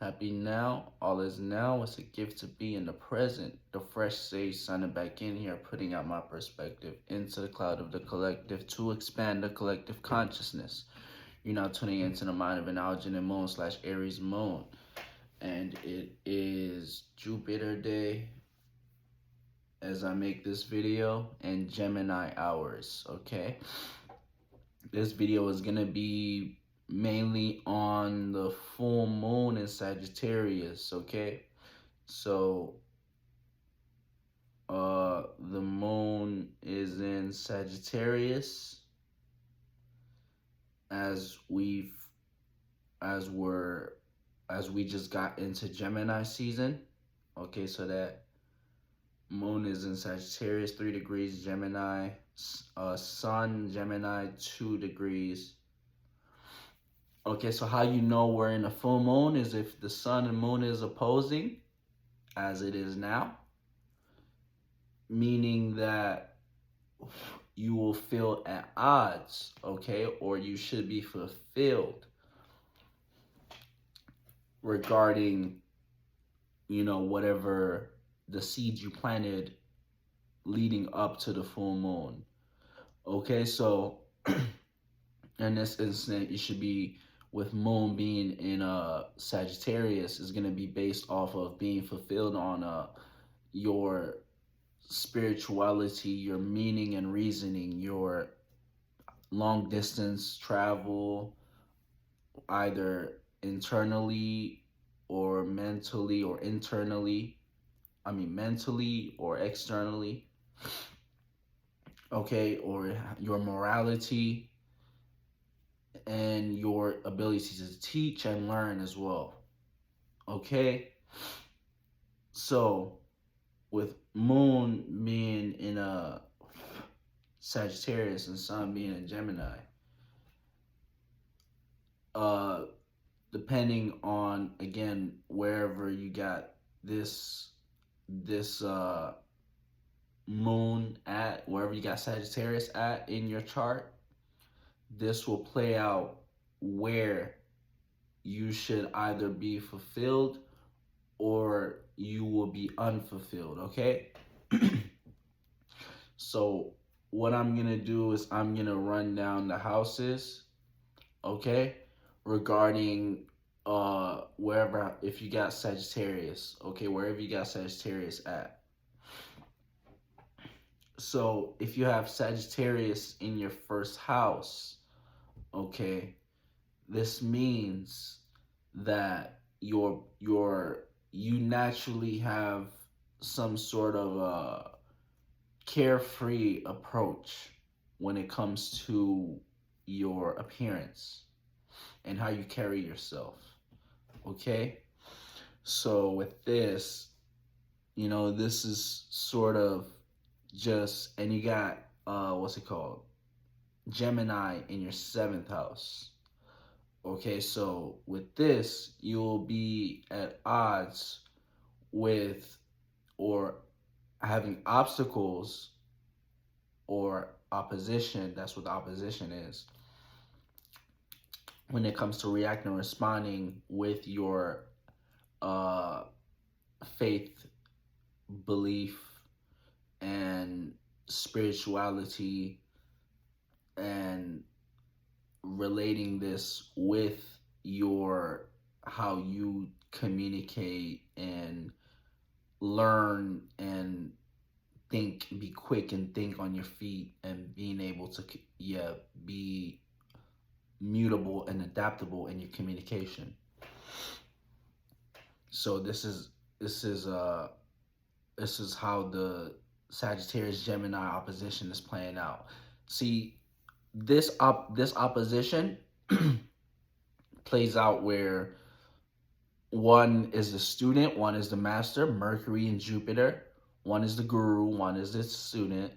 Happy now, all is now. It's a gift to be in the present. The fresh sage signing back in here, putting out my perspective into the cloud of the collective to expand the collective consciousness. You're now tuning into the mind of an Algin moon / Aries moon. And it is Jupiter day as I make this video and Gemini hours, okay? This video is gonna be mainly on the full moon in Sagittarius, okay? So the moon is in Sagittarius as we just got into Gemini season. Okay, so that moon is in Sagittarius, 3 degrees Gemini, sun Gemini, 2 degrees. Okay, so how you know we're in a full moon is if the sun and moon is opposing, as it is now, meaning that you will feel at odds, okay, or you should be fulfilled regarding, whatever the seeds you planted leading up to the full moon. Okay, so in this instant, you should be with moon being in Sagittarius is going to be based off of being fulfilled on your spirituality, your meaning and reasoning, your long distance travel, either internally or mentally or internally. Mentally or externally. Okay, or your morality and your ability to teach and learn as well. Okay, so with moon being in a Sagittarius and sun being in Gemini, depending on, again, wherever you got this moon at, wherever you got Sagittarius at in your chart, this will play out where you should either be fulfilled or you will be unfulfilled, okay? So what I'm gonna do is I'm gonna run down the houses, okay, regarding wherever, if you got Sagittarius, okay, wherever you got Sagittarius at. So if you have Sagittarius in your first house, okay, this means that you naturally have some sort of carefree approach when it comes to your appearance and how you carry yourself. Okay, so with this, this is sort of just, and you got Gemini in your 7th house. Okay, so with this, you'll be at odds with or having obstacles or opposition. That's what the opposition is when it comes to reacting and responding with your faith, belief, and spirituality, and relating this with your how you communicate and learn and think, be quick and think on your feet, and being able to be mutable and adaptable in your communication. So this is how the Sagittarius Gemini opposition is playing out. See, this opposition plays out where one is the student, one is the master, Mercury and Jupiter. One is the guru, one is the student.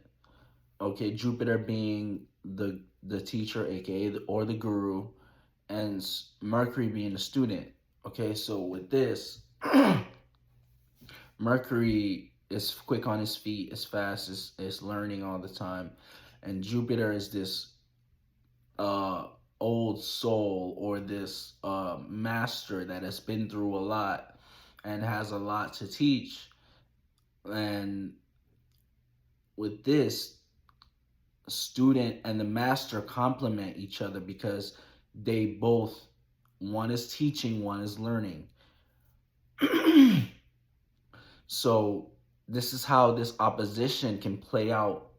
Okay, Jupiter being the teacher, aka or the guru, and Mercury being the student. Okay, so with this, Mercury is quick on his feet, is fast, is learning all the time, and Jupiter is this old soul or this master that has been through a lot and has a lot to teach. And with this, student and the master complement each other because they both, one is teaching, one is learning. So this is how this opposition can play out.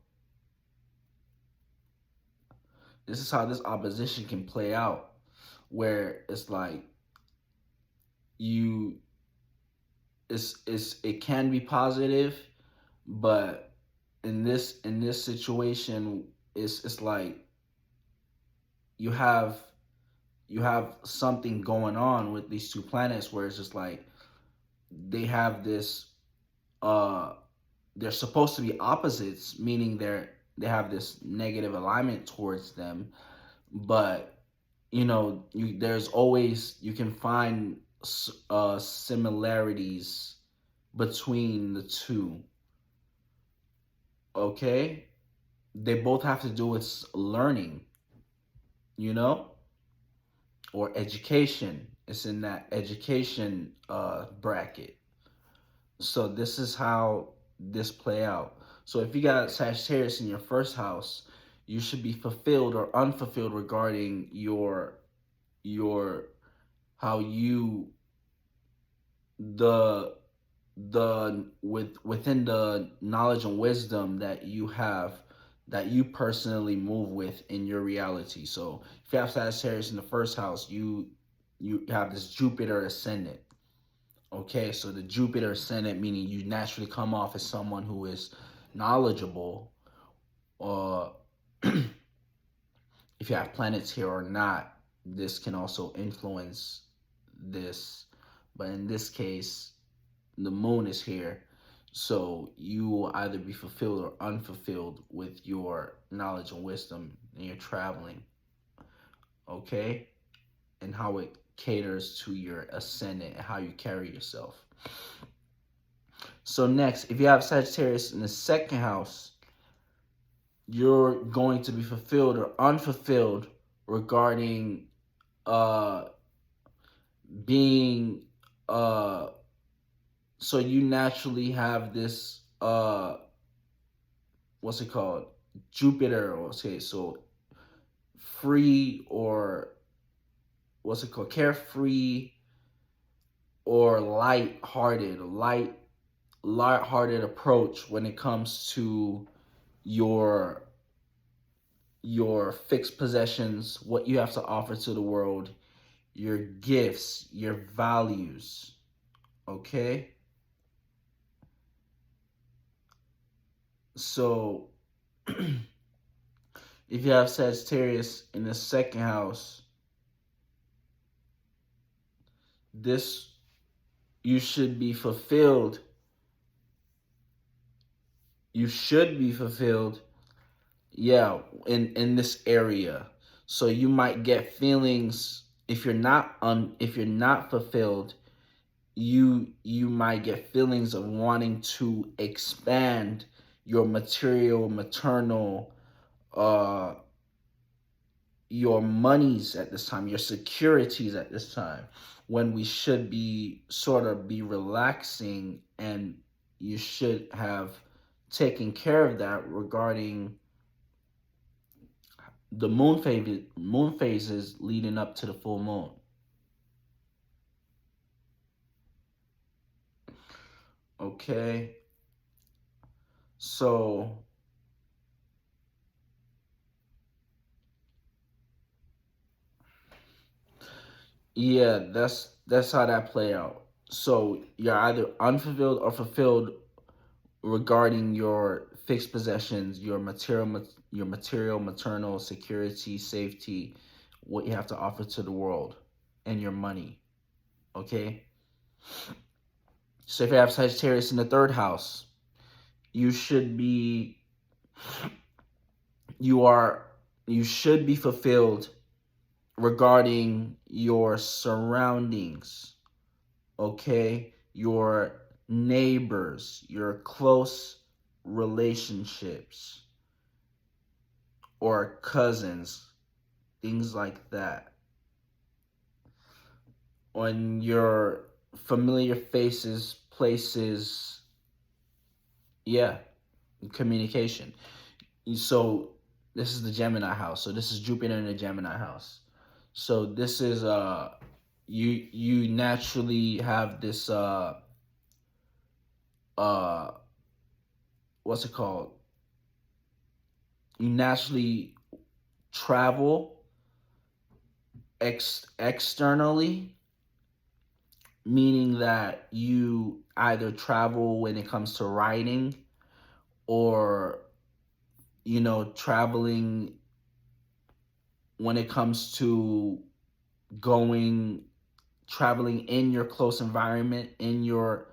This is how this opposition can play out, where it's like you, it can be positive, but in this situation, it's like you have something going on with these two planets where it's just like they have this they're supposed to be opposites, meaning they have this negative alignment towards them, but you know, there's always, you can find similarities between the two. Okay, they both have to do with learning, you know, or education. It's in that education bracket. So this is how this play out. So if you got Sagittarius in your first house, you should be fulfilled or unfulfilled regarding your how you within the knowledge and wisdom that you have, that you personally move with in your reality. So if you have Sagittarius in the first house, you have this Jupiter ascendant. Okay, so the Jupiter ascendant, meaning you naturally come off as someone who is knowledgeable, if you have planets here or not, this can also influence this. But in this case, the moon is here, so you will either be fulfilled or unfulfilled with your knowledge and wisdom and your traveling. Okay, and how it caters to your ascendant and how you carry yourself. So next, if you have Sagittarius in the second house, you're going to be fulfilled or unfulfilled regarding being so you naturally have this what's it called, Jupiter, okay, so free, or what's it called, carefree, or light-hearted approach when it comes to your fixed possessions, what you have to offer to the world, your gifts, your values. Okay, so if you have Sagittarius in the second house, this, you should be fulfilled. You should be fulfilled, yeah, in this area. So you might get feelings if you're not fulfilled. You might get feelings of wanting to expand your material, maternal, your monies at this time, your securities at this time, when we should be sort of be relaxing, and you should have taken care of that regarding the moon phases leading up to the full moon. Okay, so yeah, that's how that play out. So you're either unfulfilled or fulfilled regarding your fixed possessions, your material, maternal, security, safety, what you have to offer to the world, and your money. Okay, so if you have Sagittarius in the third house, you should be fulfilled regarding your surroundings. Okay, your neighbors, your close relationships, or cousins, things like that. On your familiar faces, places, yeah, communication. So this is the Gemini house. So this is Jupiter in the Gemini house. So this is you naturally have this uh what's it called? You naturally travel externally, meaning that you either travel when it comes to writing, or traveling when it comes to going traveling in your close environment, in your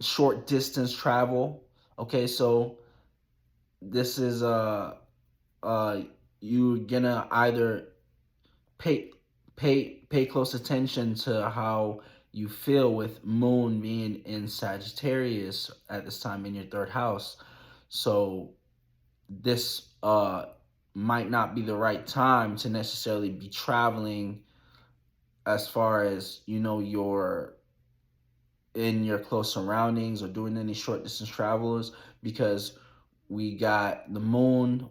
short distance travel. Okay, so this is uh you're gonna either pay pay close attention to how you feel with moon being in Sagittarius at this time in your third house. So this might not be the right time to necessarily be traveling, as far as your in your close surroundings or doing any short distance travels, because we got the moon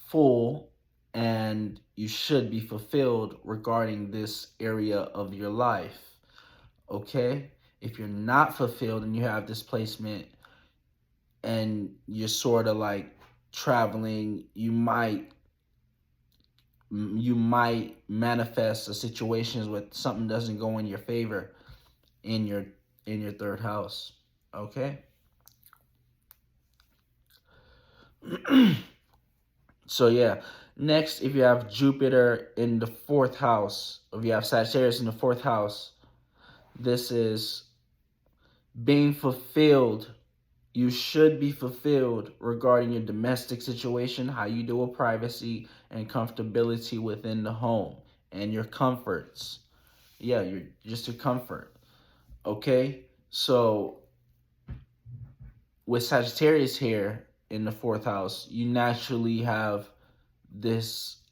full, and you should be fulfilled regarding this area of your life. Okay, if you're not fulfilled and you have this placement and you're sort of like traveling, you might manifest a situations where something doesn't go in your favor in your third house. Okay. So yeah, next, if you have Jupiter in the fourth house, if you have Sagittarius in the fourth house, this is being fulfilled. You should be fulfilled regarding your domestic situation, how you deal with privacy and comfortability within the home, and your comforts. Yeah, just your comfort. Okay, so with Sagittarius here in the fourth house, you naturally have this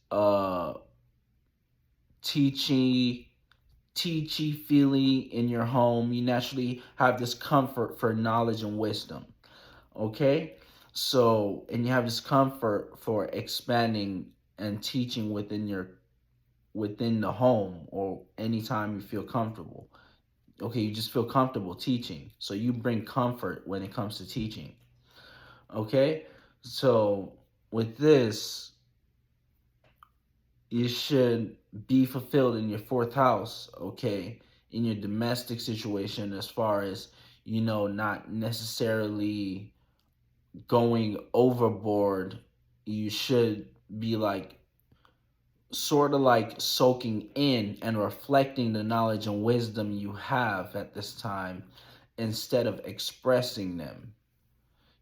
teachy feeling in your home. You naturally have this comfort for knowledge and wisdom. Okay, so, and you have this comfort for expanding and teaching within the home, or anytime you feel comfortable. Okay, you just feel comfortable teaching, so you bring comfort when it comes to teaching. Okay, so with this, you should be fulfilled in your fourth house. Okay, in your domestic situation, as far as not necessarily going overboard. You should be like sort of like soaking in and reflecting the knowledge and wisdom you have at this time, instead of expressing them,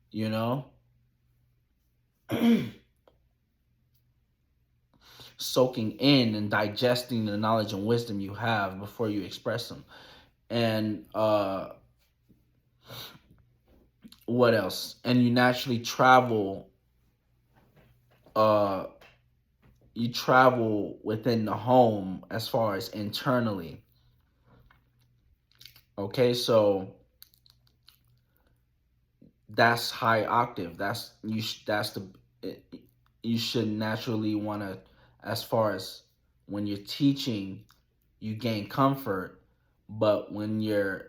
you know soaking in and digesting the knowledge and wisdom you have before you express them. And what else? And you naturally uh travel within the home, as far as internally. Okay, so that's high octave. You should naturally want to, as far as when you're teaching, you gain comfort, but when you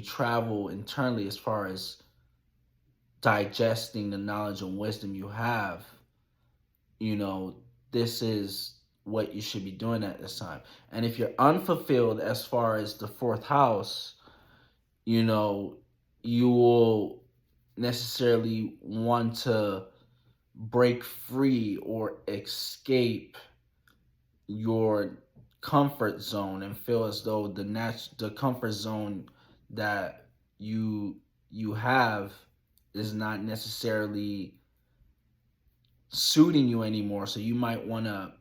travel internally, as far as digesting the knowledge and wisdom you have, this is what you should be doing at this time. And if you're unfulfilled as far as the fourth house, you will necessarily want to break free or escape your comfort zone, and feel as though the comfort zone that you have is not necessarily suiting you anymore. So you might want to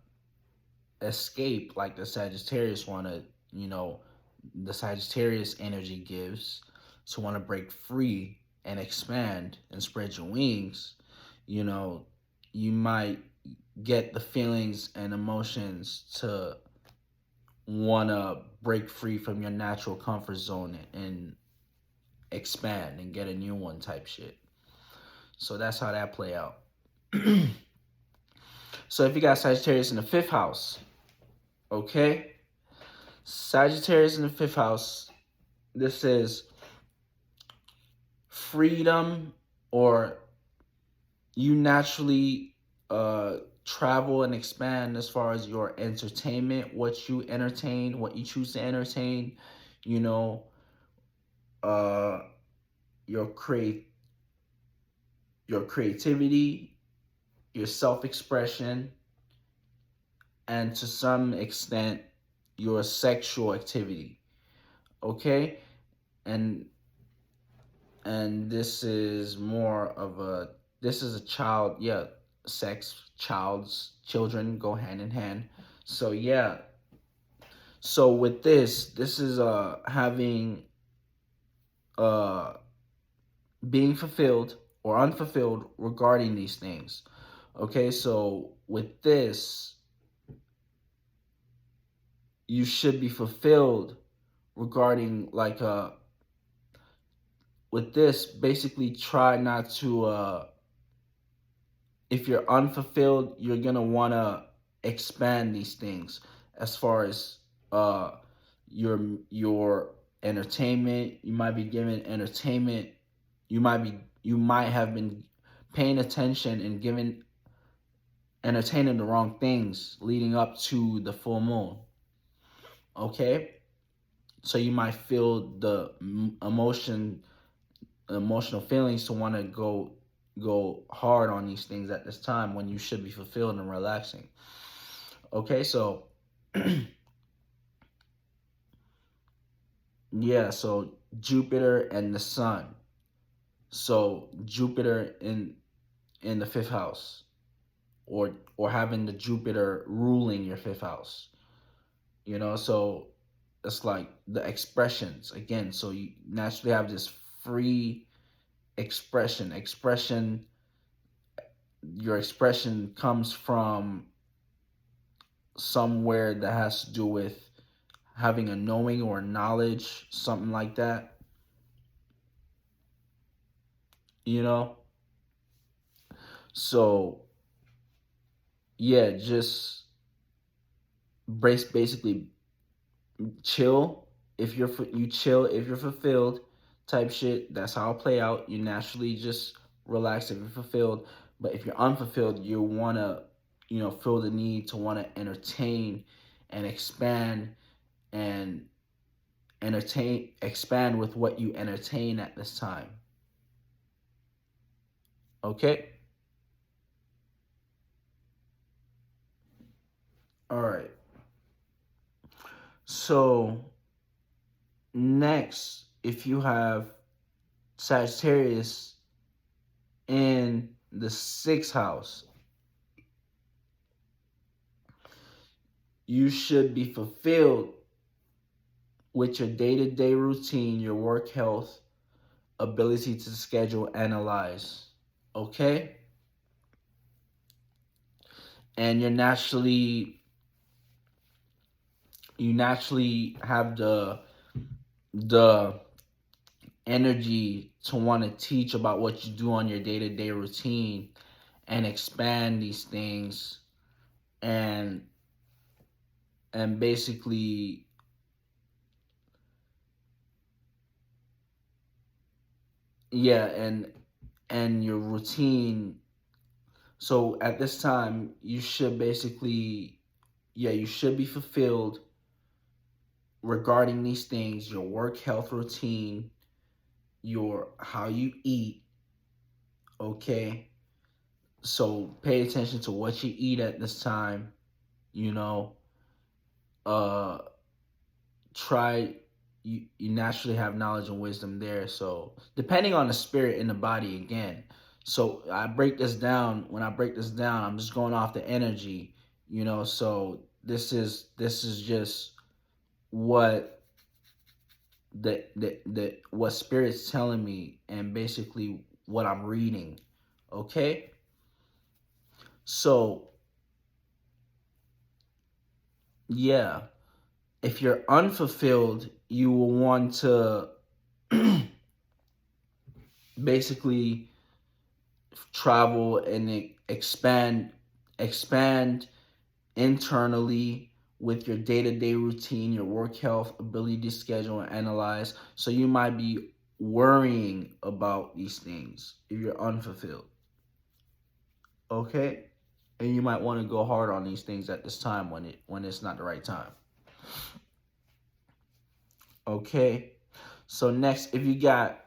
escape, like the Sagittarius the Sagittarius energy gives. So want to break free and expand and spread your wings. You might get the feelings and emotions to want to break free from your natural comfort zone and expand and get a new one type shit. So that's how that play out. So if you got Sagittarius in the fifth house, okay? Sagittarius in the fifth house, this is freedom, or you naturally travel and expand as far as your entertainment, what you entertain, what you choose to entertain, you know, uh, your creativity, your self-expression, and to some extent your sexual activity. Okay? And this is more of a, this is a child, yeah, children go hand in hand. So yeah. So with this is having uh being fulfilled or unfulfilled regarding these things. Okay, so with this, you should be fulfilled regarding like with this, basically try not to if you're unfulfilled, you're gonna wanna expand these things as far as uh your entertainment. You might be given entertainment. You might have been paying attention and giving entertaining the wrong things leading up to the full moon. Okay? So you might feel the emotional feelings to want to go hard on these things at this time when you should be fulfilled and relaxing. Okay, so yeah, so Jupiter and the Sun. So Jupiter in the fifth house, or having the Jupiter ruling your fifth house. You know, so it's like the expressions again. So you naturally have this free expression. Your expression comes from somewhere that has to do with having a knowing or knowledge, something like that. You know? So yeah, just basically chill. If you chill if you're fulfilled, type shit. That's how it play out. You naturally just relax if you're fulfilled. But if you're unfulfilled, you wanna, feel the need to wanna entertain and and expand with what you entertain at this time. Okay? All right. So next, if you have Sagittarius in the sixth house, you should be fulfilled with your day-to-day routine, your work health, ability to schedule, analyze. Okay? And you naturally have the energy to want to teach about what you do on your day-to-day routine and expand these things and basically yeah, and your routine. So at this time you should basically, yeah, you should be fulfilled regarding these things, your work health routine, your how you eat. Okay, so pay attention to what you eat at this time. you know uh try you naturally have knowledge and wisdom there, so depending on the spirit in the body again. So when I break this down, I'm just going off the energy. So this is just what what spirit's telling me, and basically what I'm reading. Okay, so yeah, if you're unfulfilled, you will want to basically travel and expand internally with your day-to-day routine, your work health, ability to schedule and analyze. So you might be worrying about these things if you're unfulfilled. Okay? And you might want to go hard on these things at this time when it's not the right time. Okay? So next, if you got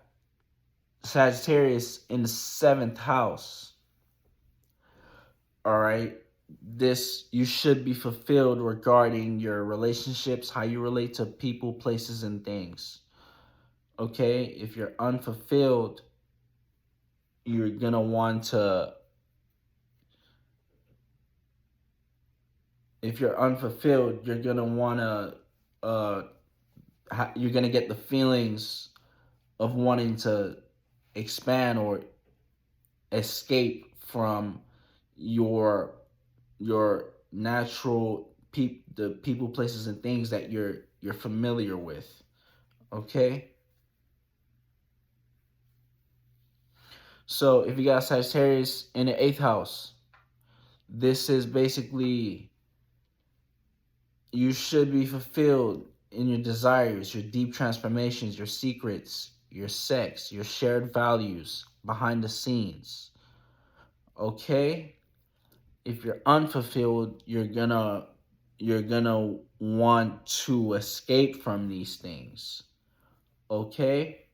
Sagittarius in the 7th house, all right, this, you should be fulfilled regarding your relationships, how you relate to people, places, and things. Okay, if you're unfulfilled, you're gonna want to, if you're unfulfilled, you're gonna want to, you're gonna get the feelings of wanting to expand or escape from your natural the people, places, and things that you're familiar with. Okay, so if you got Sagittarius in the 8th house, this is basically, you should be fulfilled in your desires, your deep transformations, your secrets, your sex, your shared values behind the scenes. Okay, if you're unfulfilled, you're gonna want to escape from these things. Okay,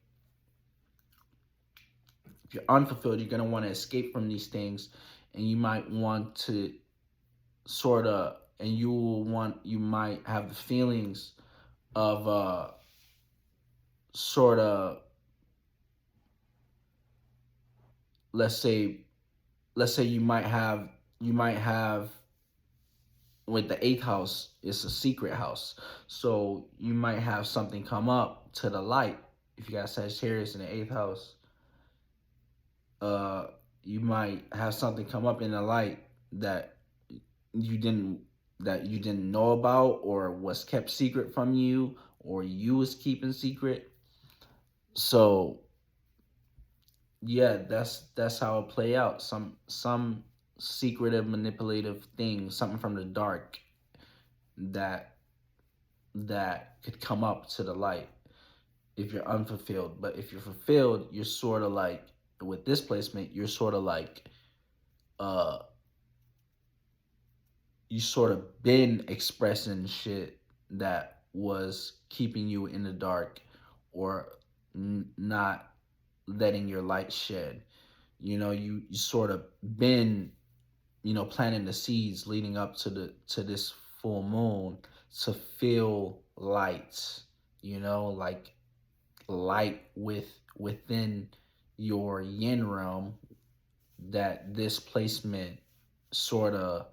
if you're unfulfilled, you're gonna want to escape from these things, and you might want to sort of, and you might have the feelings of sort of, let's say you might have with the 8th house, it's a secret house, so you might have something come up to the light. If you got Sagittarius in the 8th house, uh you might have something come up in the light that you didn't know about, or was kept secret from you, or you was keeping secret. So yeah, that's how it play out. Some secretive, manipulative thing, something from the dark that could come up to the light if you're unfulfilled. But if you're fulfilled, you're sort of like, with this placement, you're sort of like, uh you sort of been expressing shit that was keeping you in the dark, or not letting your light shed. You sort of been, planting the seeds leading up to this full moon, to feel light, like light within your yin realm, that this placement sort of,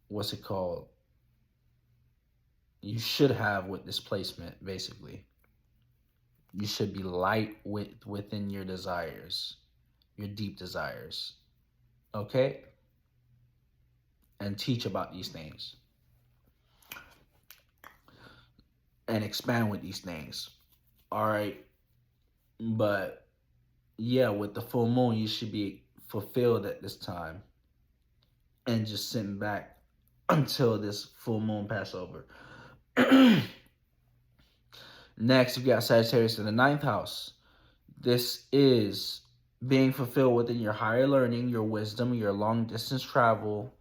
what's it called, you should have with this placement. Basically, you should be light within your desires, your deep desires. Okay, and teach about these things and expand with these things. All right, but yeah, with the full moon, you should be fulfilled at this time, and just sitting back until this full moon pass over. Next, we got Sagittarius in the 9th house. This is being fulfilled within your higher learning, your wisdom, your long distance travel,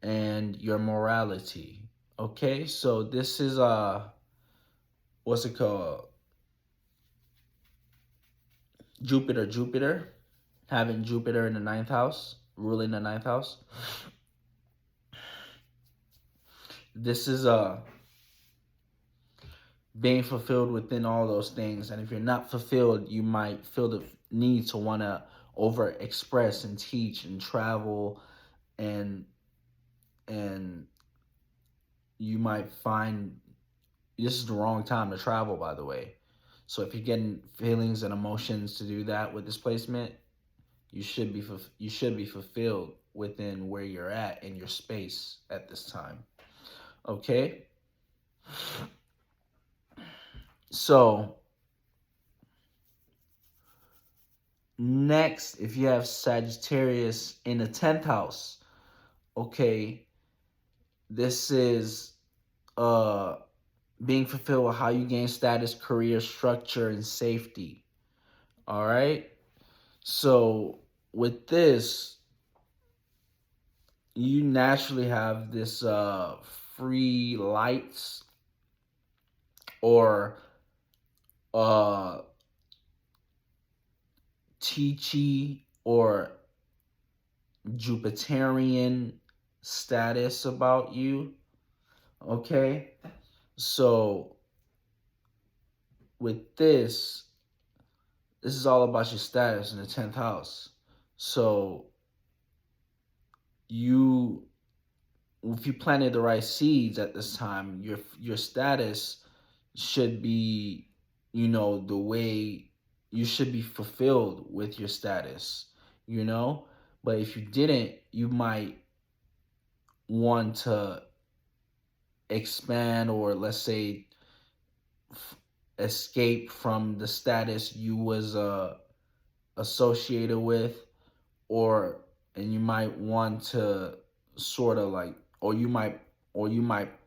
and your morality. Okay, so this is what's it called? Jupiter. Having Jupiter in the 9th house, ruling the 9th house. This is being fulfilled within all those things. And if you're not fulfilled, you might feel the need to want to over express and teach and travel, and you might find this is the wrong time to travel, by the way. So if you're getting feelings and emotions to do that with displacement, you should be fulfilled within where you're at in your space at this time. Okay? So, next, if you have Sagittarius in the 10th house, okay, this is being fulfilled with how you gain status, career, structure, and safety. All right? So, with this, you naturally have this free lights or uh Chi or Jupiterian status about you. Okay? So with this is all about your status in the 10th house. So you if you planted the right seeds at this time, your status should be, the way you should be fulfilled with your status. But if you didn't, you might want to expand or, let's say, escape from the status you was associated with, and you might want to sort of like, or you might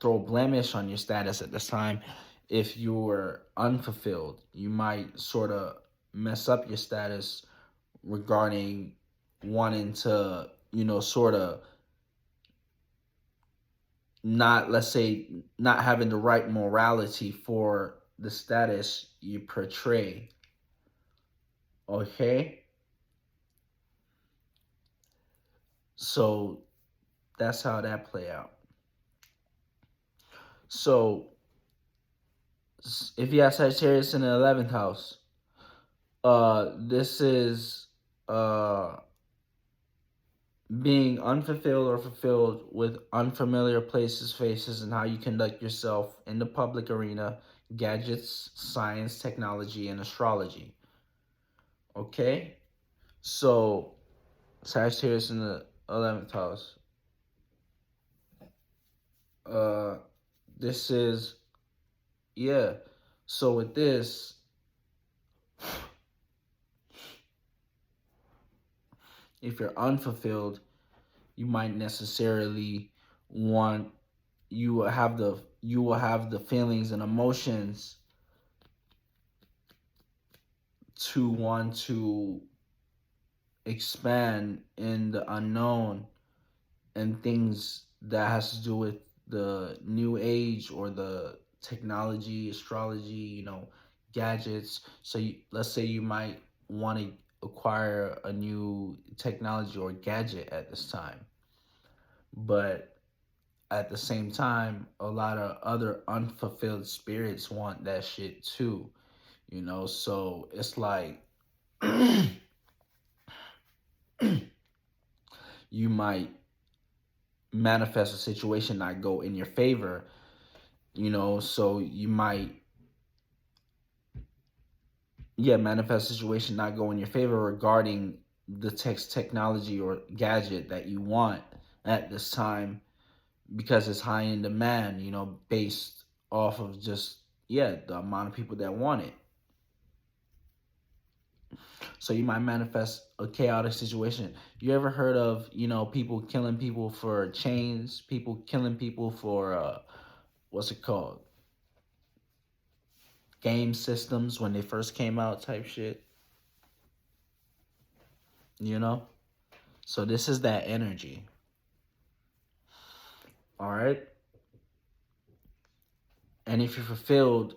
throw blemish on your status at this time. If you were unfulfilled, you might sort of mess up your status regarding wanting to, sort of not, let's say, not having the right morality for the status you portray. Okay? So that's how that play out. So if you have Sagittarius in the 11th house, this is being unfulfilled or fulfilled with unfamiliar places, faces, and how you conduct yourself in the public arena, gadgets, science, technology, and astrology. Okay? So, Sagittarius in the 11th house. This is, yeah. So, with this, if you're unfulfilled, you might necessarily want you will have the feelings and emotions to want to expand in the unknown and things that has to do with the new age or the technology, astrology, gadgets. So let's say you might want to acquire a new technology or gadget at this time. But at the same time, a lot of other unfulfilled spirits want that shit too, So it's like you might manifest a situation not go in your favor, so you might, manifest a situation not go in your favor regarding the technology or gadget that you want at this time, because it's high in demand, based off of just, the amount of people that want it. So you might manifest a chaotic situation. You ever heard of, people killing people for chains, people killing people for, what's it called? Game systems when they first came out type shit. So this is that energy. All right? And if you're fulfilled,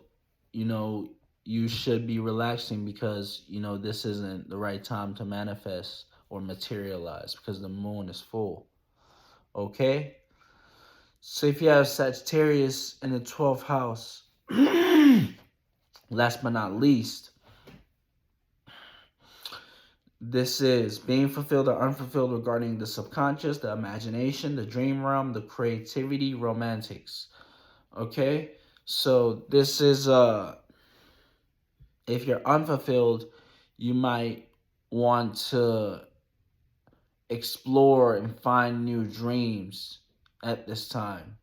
you should be relaxing because, this isn't the right time to manifest or materialize because the moon is full. Okay? So if you have Sagittarius in the 12th house, last but not least, this is being fulfilled or unfulfilled regarding the subconscious, the imagination, the dream realm, the creativity, romantics. Okay? So this is if you're unfulfilled, you might want to explore and find new dreams at this time.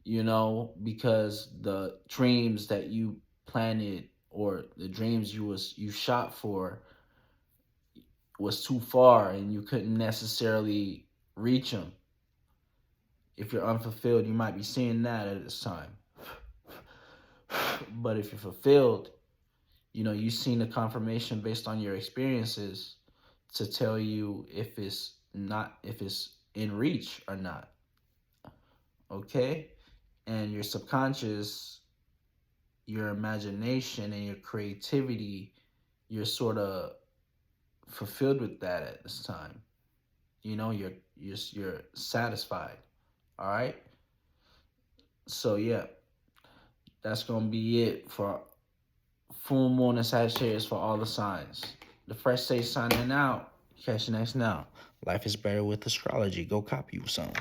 you know, because the dreams that you planted or the dreams you shot for was too far and you couldn't necessarily reach them. If you're unfulfilled, you might be seeing that at this time. But if you're fulfilled, you know, you've seen the confirmation based on your experiences to tell you if it's in reach or not. Okay? And your subconscious, your imagination and your creativity, you're sort of fulfilled with that at this time. You know, you're satisfied. All right? So yeah, that's going to be it for full moon and Sagittarius for all the signs. The Fresh Sage signing out. Catch you next now. Life is better with astrology. Go copy you some.